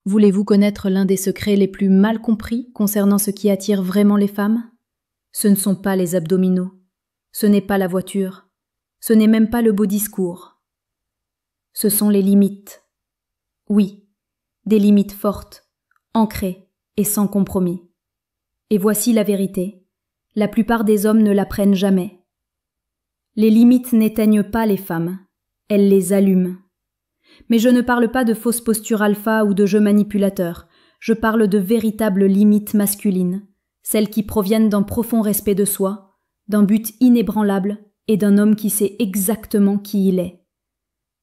Voulez-vous connaître l'un des secrets les plus mal compris concernant ce qui attire vraiment les femmes? Ce ne sont pas les abdominaux, ce n'est pas la voiture, ce n'est même pas le beau discours. Ce sont les limites. Oui, des limites fortes, ancrées et sans compromis. Et voici la vérité. La plupart des hommes ne l'apprennent jamais. Les limites n'éteignent pas les femmes, elles les allument. Mais je ne parle pas de fausses postures alpha ou de jeux manipulateurs, je parle de véritables limites masculines, celles qui proviennent d'un profond respect de soi, d'un but inébranlable et d'un homme qui sait exactement qui il est.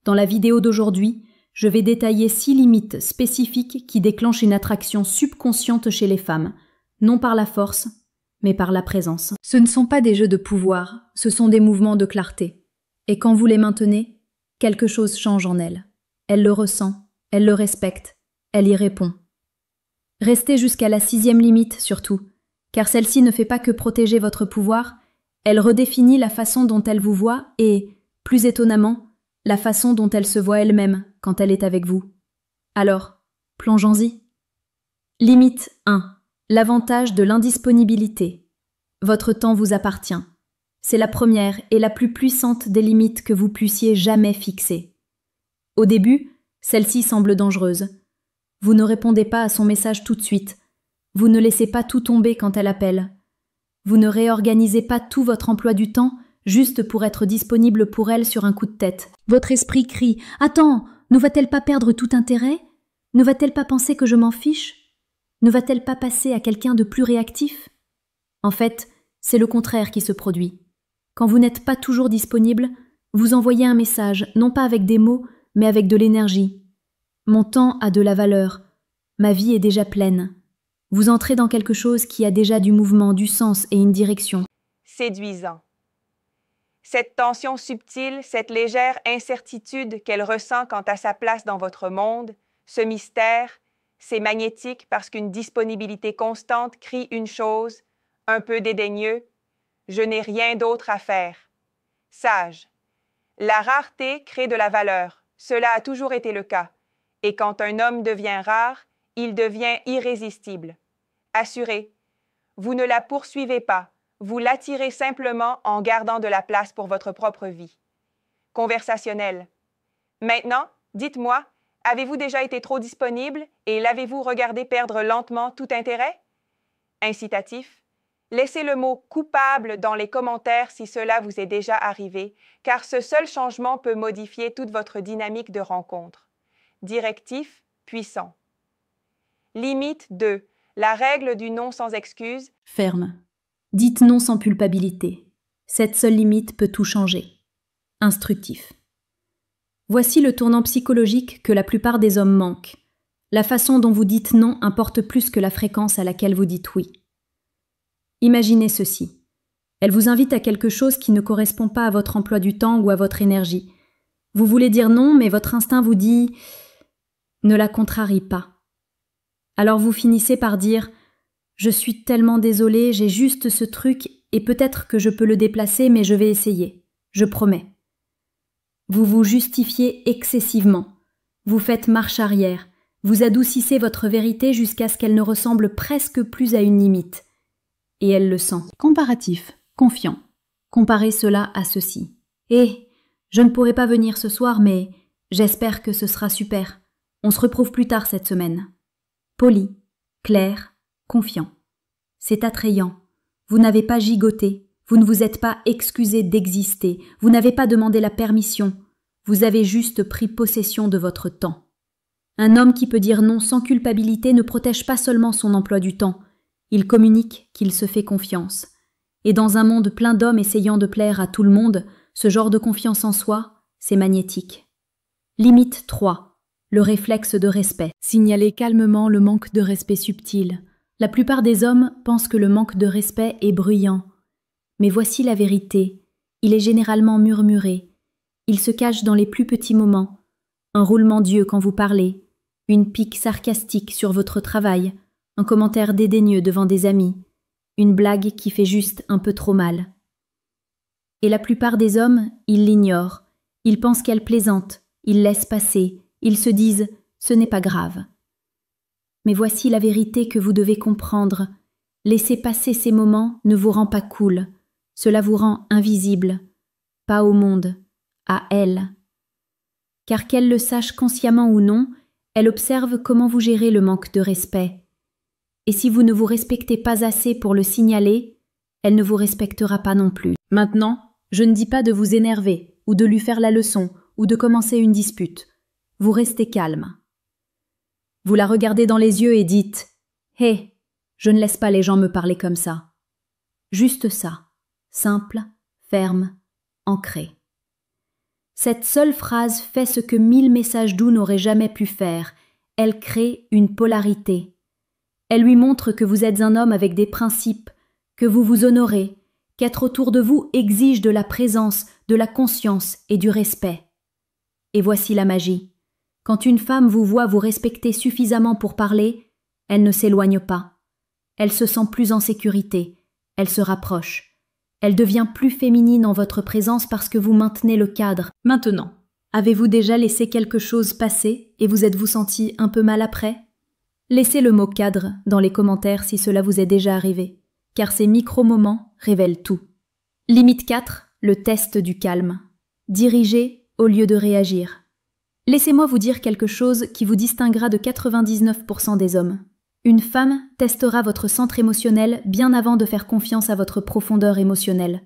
Dans la vidéo d'aujourd'hui, je vais détailler 6 limites spécifiques qui déclenchent une attraction subconsciente chez les femmes, non par la force, mais par la présence. Ce ne sont pas des jeux de pouvoir, ce sont des mouvements de clarté. Et quand vous les maintenez, quelque chose change en elle. Elle le ressent, elle le respecte, elle y répond. Restez jusqu'à la 6e limite surtout, car celle-ci ne fait pas que protéger votre pouvoir, elle redéfinit la façon dont elle vous voit et, plus étonnamment, la façon dont elle se voit elle-même quand elle est avec vous. Alors, plongeons-y. Limite 1. L'avantage de l'indisponibilité. Votre temps vous appartient. C'est la première et la plus puissante des limites que vous puissiez jamais fixer. Au début, celle-ci semble dangereuse. Vous ne répondez pas à son message tout de suite. Vous ne laissez pas tout tomber quand elle appelle. Vous ne réorganisez pas tout votre emploi du temps juste pour être disponible pour elle sur un coup de tête. Votre esprit crie « Attends, ne va-t-elle pas perdre tout intérêt? Ne va-t-elle pas penser que je m'en fiche? Ne va-t-elle pas passer à quelqu'un de plus réactif ?» En fait, c'est le contraire qui se produit. Quand vous n'êtes pas toujours disponible, vous envoyez un message, non pas avec des mots, mais avec de l'énergie. Mon temps a de la valeur. Ma vie est déjà pleine. Vous entrez dans quelque chose qui a déjà du mouvement, du sens et une direction. Séduisant. Cette tension subtile, cette légère incertitude qu'elle ressent quant à sa place dans votre monde, ce mystère, c'est magnétique parce qu'une disponibilité constante crie une chose, un peu dédaigneux, je n'ai rien d'autre à faire. Sage. La rareté crée de la valeur, cela a toujours été le cas, et quand un homme devient rare, il devient irrésistible. Assuré, vous ne la poursuivez pas, vous l'attirez simplement en gardant de la place pour votre propre vie. Conversationnel. Maintenant, dites-moi, avez-vous déjà été trop disponible et l'avez-vous regardé perdre lentement tout intérêt? Incitatif. Laissez le mot « coupable » dans les commentaires si cela vous est déjà arrivé, car ce seul changement peut modifier toute votre dynamique de rencontre. Directif, puissant. Limite 2. La règle du non sans excuse. Ferme. Dites non sans culpabilité. Cette seule limite peut tout changer. Instructif. Voici le tournant psychologique que la plupart des hommes manquent. La façon dont vous dites non importe plus que la fréquence à laquelle vous dites oui. Imaginez ceci. Elle vous invite à quelque chose qui ne correspond pas à votre emploi du temps ou à votre énergie. Vous voulez dire non, mais votre instinct vous dit « ne la contrarie pas ». Alors vous finissez par dire « je suis tellement désolée, j'ai juste ce truc et peut-être que je peux le déplacer, mais je vais essayer, je promets ». Vous vous justifiez excessivement. Vous faites marche arrière. Vous adoucissez votre vérité jusqu'à ce qu'elle ne ressemble presque plus à une limite. Et elle le sent. Comparatif, confiant. Comparez cela à ceci. « Eh, je ne pourrai pas venir ce soir, mais j'espère que ce sera super. On se retrouve plus tard cette semaine. » Poli, clair, confiant. C'est attrayant. Vous n'avez pas gigoté. Vous ne vous êtes pas excusé d'exister. Vous n'avez pas demandé la permission. Vous avez juste pris possession de votre temps. Un homme qui peut dire non sans culpabilité ne protège pas seulement son emploi du temps. Il communique qu'il se fait confiance. Et dans un monde plein d'hommes essayant de plaire à tout le monde, ce genre de confiance en soi, c'est magnétique. Limite 3. Le réflexe de respect. Signalez calmement le manque de respect subtil. La plupart des hommes pensent que le manque de respect est bruyant. Mais voici la vérité. Il est généralement murmuré. Il se cache dans les plus petits moments. Un roulement d'yeux quand vous parlez, une pique sarcastique sur votre travail, un commentaire dédaigneux devant des amis, une blague qui fait juste un peu trop mal. Et la plupart des hommes, ils l'ignorent. Ils pensent qu'elle plaisante, ils laissent passer, ils se disent « ce n'est pas grave ». Mais voici la vérité que vous devez comprendre. Laisser passer ces moments ne vous rend pas cool. Cela vous rend invisible. Pas au monde, à elle. Car qu'elle le sache consciemment ou non, elle observe comment vous gérez le manque de respect. Et si vous ne vous respectez pas assez pour le signaler, elle ne vous respectera pas non plus. Maintenant, je ne dis pas de vous énerver, ou de lui faire la leçon, ou de commencer une dispute. Vous restez calme. Vous la regardez dans les yeux et dites « Hé, je ne laisse pas les gens me parler comme ça. » Juste ça, simple, ferme, ancré. Cette seule phrase fait ce que 1000 messages doux n'auraient jamais pu faire. Elle crée une polarité. Elle lui montre que vous êtes un homme avec des principes, que vous vous honorez, qu'être autour de vous exige de la présence, de la conscience et du respect. Et voici la magie. Quand une femme vous voit vous respecter suffisamment pour parler, elle ne s'éloigne pas. Elle se sent plus en sécurité, elle se rapproche. Elle devient plus féminine en votre présence parce que vous maintenez le cadre. Maintenant, avez-vous déjà laissé quelque chose passer et vous êtes-vous senti un peu mal après? Laissez le mot cadre dans les commentaires si cela vous est déjà arrivé, car ces micro-moments révèlent tout. Limite 4, le test du calme. Diriger au lieu de réagir. Laissez-moi vous dire quelque chose qui vous distinguera de 99% des hommes. Une femme testera votre centre émotionnel bien avant de faire confiance à votre profondeur émotionnelle.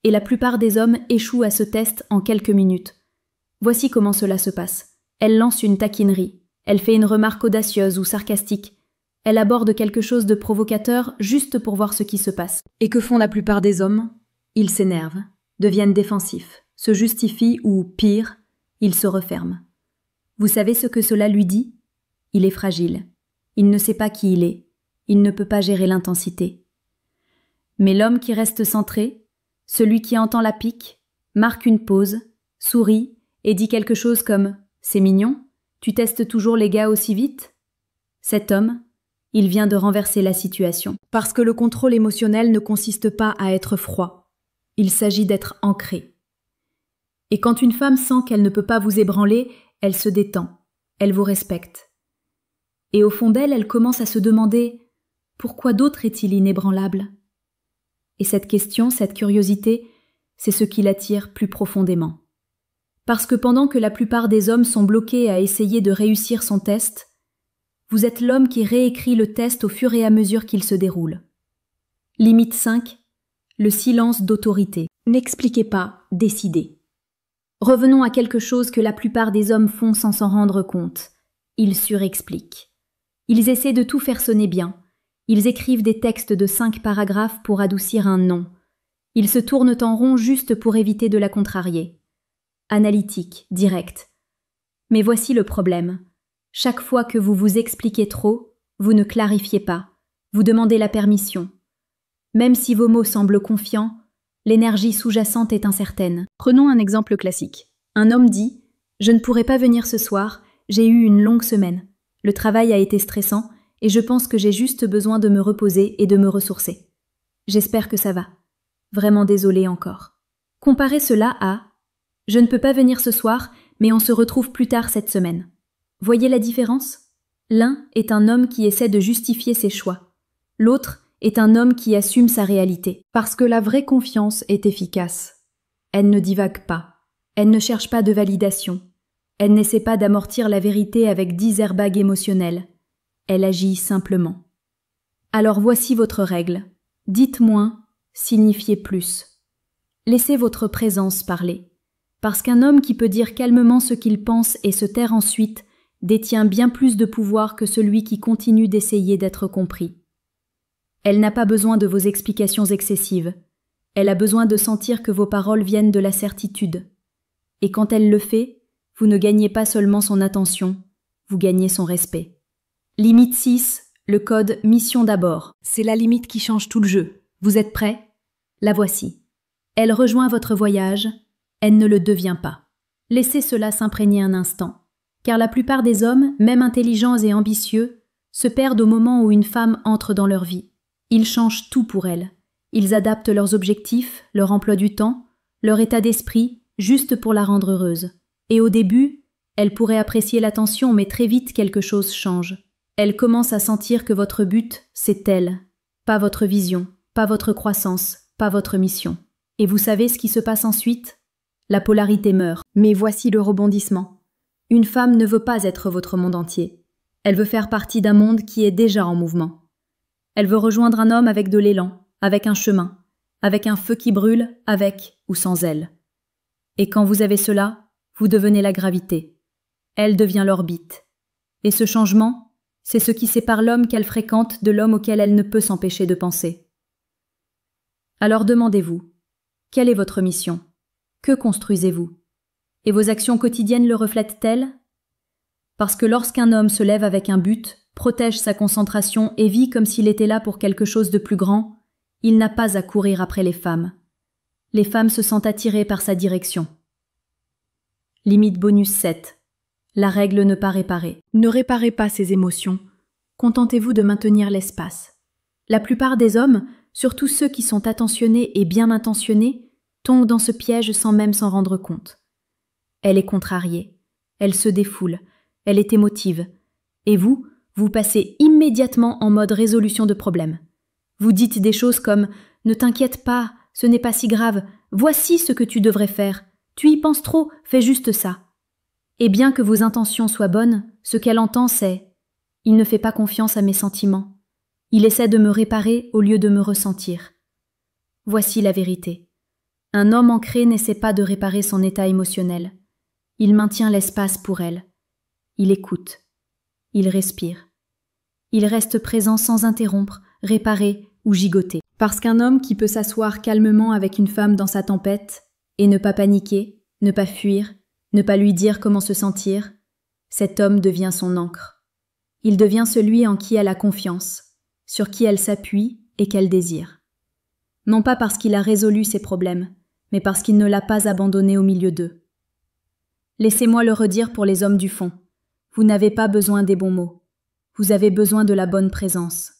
Et la plupart des hommes échouent à ce test en quelques minutes. Voici comment cela se passe. Elle lance une taquinerie. Elle fait une remarque audacieuse ou sarcastique. Elle aborde quelque chose de provocateur juste pour voir ce qui se passe. Et que font la plupart des hommes? Ils s'énervent, deviennent défensifs, se justifient ou, pire, ils se referment. Vous savez ce que cela lui dit? Il est fragile. Il ne sait pas qui il est. Il ne peut pas gérer l'intensité. Mais l'homme qui reste centré, celui qui entend la pique, marque une pause, sourit et dit quelque chose comme « C'est mignon, tu testes toujours les gars aussi vite ?» Cet homme, il vient de renverser la situation. Parce que le contrôle émotionnel ne consiste pas à être froid. Il s'agit d'être ancré. Et quand une femme sent qu'elle ne peut pas vous ébranler, elle se détend, elle vous respecte. Et au fond d'elle, elle commence à se demander « Pourquoi d'autre est-il inébranlable ?» Et cette question, cette curiosité, c'est ce qui l'attire plus profondément. Parce que pendant que la plupart des hommes sont bloqués à essayer de réussir son test, vous êtes l'homme qui réécrit le test au fur et à mesure qu'il se déroule. Limite 5. Le silence d'autorité. N'expliquez pas, décidez. Revenons à quelque chose que la plupart des hommes font sans s'en rendre compte. Ils surexpliquent. Ils essaient de tout faire sonner bien. Ils écrivent des textes de 5 paragraphes pour adoucir un non. Ils se tournent en rond juste pour éviter de la contrarier. Analytique, direct. Mais voici le problème. Chaque fois que vous vous expliquez trop, vous ne clarifiez pas. Vous demandez la permission. Même si vos mots semblent confiants, l'énergie sous-jacente est incertaine. Prenons un exemple classique. Un homme dit « Je ne pourrai pas venir ce soir, j'ai eu une longue semaine. Le travail a été stressant et je pense que j'ai juste besoin de me reposer et de me ressourcer. J'espère que ça va. Vraiment désolé encore. » Comparez cela à « Je ne peux pas venir ce soir, mais on se retrouve plus tard cette semaine. » Voyez la différence? L'un est un homme qui essaie de justifier ses choix. L'autre est un homme qui assume sa réalité. Parce que la vraie confiance est efficace. Elle ne divague pas. Elle ne cherche pas de validation. Elle n'essaie pas d'amortir la vérité avec 10 airbags émotionnels. Elle agit simplement. Alors voici votre règle. Dites moins, signifiez plus. Laissez votre présence parler. Parce qu'un homme qui peut dire calmement ce qu'il pense et se taire ensuite détient bien plus de pouvoir que celui qui continue d'essayer d'être compris. Elle n'a pas besoin de vos explications excessives. Elle a besoin de sentir que vos paroles viennent de la certitude. Et quand elle le fait, vous ne gagnez pas seulement son attention, vous gagnez son respect. Limite 6, le code mission d'abord. C'est la limite qui change tout le jeu. Vous êtes prêts? La voici. Elle rejoint votre voyage, elle ne le devient pas. Laissez cela s'imprégner un instant. Car la plupart des hommes, même intelligents et ambitieux, se perdent au moment où une femme entre dans leur vie. Ils changent tout pour elle. Ils adaptent leurs objectifs, leur emploi du temps, leur état d'esprit, juste pour la rendre heureuse. Et au début, elle pourrait apprécier l'attention, mais très vite quelque chose change. Elle commence à sentir que votre but, c'est elle, pas votre vision, pas votre croissance, pas votre mission. Et vous savez ce qui se passe ensuite? La polarité meurt. Mais voici le rebondissement. Une femme ne veut pas être votre monde entier. Elle veut faire partie d'un monde qui est déjà en mouvement. Elle veut rejoindre un homme avec de l'élan, avec un chemin, avec un feu qui brûle, avec ou sans elle. Et quand vous avez cela, vous devenez la gravité. Elle devient l'orbite. Et ce changement, c'est ce qui sépare l'homme qu'elle fréquente de l'homme auquel elle ne peut s'empêcher de penser. Alors demandez-vous, quelle est votre mission? Que construisez-vous? Et vos actions quotidiennes le reflètent-elles? Parce que lorsqu'un homme se lève avec un but, protège sa concentration et vit comme s'il était là pour quelque chose de plus grand, il n'a pas à courir après les femmes. Les femmes se sentent attirées par sa direction. Limite bonus 7. La règle ne pas réparer. Ne réparez pas ces émotions. Contentez-vous de maintenir l'espace. La plupart des hommes, surtout ceux qui sont attentionnés et bien intentionnés, tombent dans ce piège sans même s'en rendre compte. Elle est contrariée. Elle se défoule. Elle est émotive. Et vous passez immédiatement en mode résolution de problème. Vous dites des choses comme « Ne t'inquiète pas, ce n'est pas si grave, voici ce que tu devrais faire, tu y penses trop, fais juste ça. » Et bien que vos intentions soient bonnes, ce qu'elle entend c'est « Il ne fait pas confiance à mes sentiments. Il essaie de me réparer au lieu de me ressentir. » Voici la vérité. Un homme ancré n'essaie pas de réparer son état émotionnel. Il maintient l'espace pour elle. Il écoute. Il respire. Il reste présent sans interrompre, réparer ou gigoter. Parce qu'un homme qui peut s'asseoir calmement avec une femme dans sa tempête et ne pas paniquer, ne pas fuir, ne pas lui dire comment se sentir, cet homme devient son ancre. Il devient celui en qui elle a confiance, sur qui elle s'appuie et qu'elle désire. Non pas parce qu'il a résolu ses problèmes, mais parce qu'il ne l'a pas abandonné au milieu d'eux. Laissez-moi le redire pour les hommes du fond. Vous n'avez pas besoin des bons mots. Vous avez besoin de la bonne présence.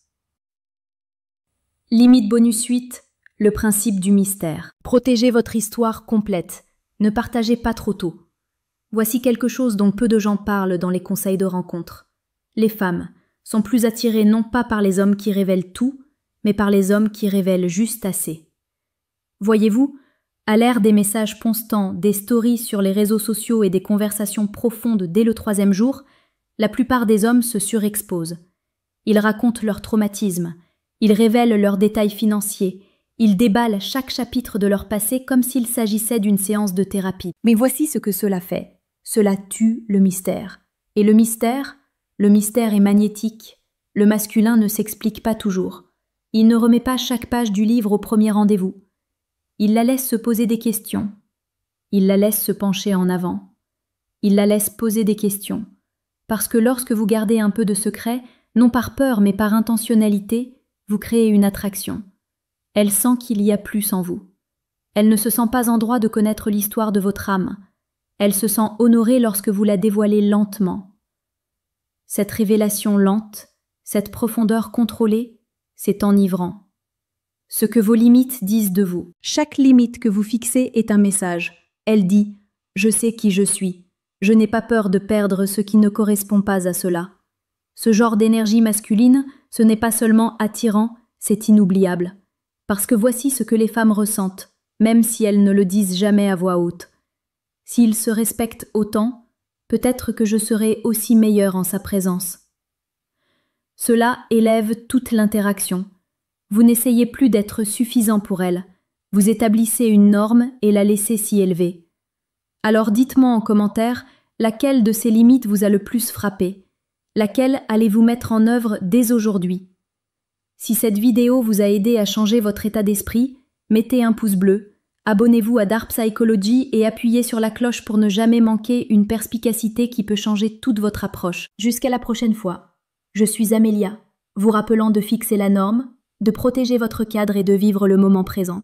Limite bonus 8, le principe du mystère. Protégez votre histoire complète. Ne partagez pas trop tôt. Voici quelque chose dont peu de gens parlent dans les conseils de rencontre. Les femmes sont plus attirées non pas par les hommes qui révèlent tout, mais par les hommes qui révèlent juste assez. Voyez-vous, à l'ère des messages constants, des stories sur les réseaux sociaux et des conversations profondes dès le 3e jour, la plupart des hommes se surexposent. Ils racontent leurs traumatismes, ils révèlent leurs détails financiers, ils déballent chaque chapitre de leur passé comme s'il s'agissait d'une séance de thérapie. Mais voici ce que cela fait. Cela tue le mystère. Et le mystère est magnétique. Le masculin ne s'explique pas toujours. Il ne remet pas chaque page du livre au premier rendez-vous. Il la laisse se poser des questions. Il la laisse se pencher en avant. Il la laisse poser des questions. Parce que lorsque vous gardez un peu de secret, non par peur mais par intentionnalité, vous créez une attraction. Elle sent qu'il y a plus en vous. Elle ne se sent pas en droit de connaître l'histoire de votre âme. Elle se sent honorée lorsque vous la dévoilez lentement. Cette révélation lente, cette profondeur contrôlée, c'est enivrant. Ce que vos limites disent de vous. Chaque limite que vous fixez est un message. Elle dit « Je sais qui je suis. Je n'ai pas peur de perdre ce qui ne correspond pas à cela. » Ce genre d'énergie masculine, ce n'est pas seulement attirant, c'est inoubliable. Parce que voici ce que les femmes ressentent, même si elles ne le disent jamais à voix haute. S'il se respecte autant, peut-être que je serai aussi meilleure en sa présence. Cela élève toute l'interaction. Vous n'essayez plus d'être suffisant pour elle. Vous établissez une norme et la laissez s'y élever. Alors dites-moi en commentaire laquelle de ces limites vous a le plus frappé. Laquelle allez-vous mettre en œuvre dès aujourd'hui? Si cette vidéo vous a aidé à changer votre état d'esprit, mettez un pouce bleu, abonnez-vous à Dark Psychology et appuyez sur la cloche pour ne jamais manquer une perspicacité qui peut changer toute votre approche. Jusqu'à la prochaine fois. Je suis Amélia, vous rappelant de fixer la norme, de protéger votre cadre et de vivre le moment présent.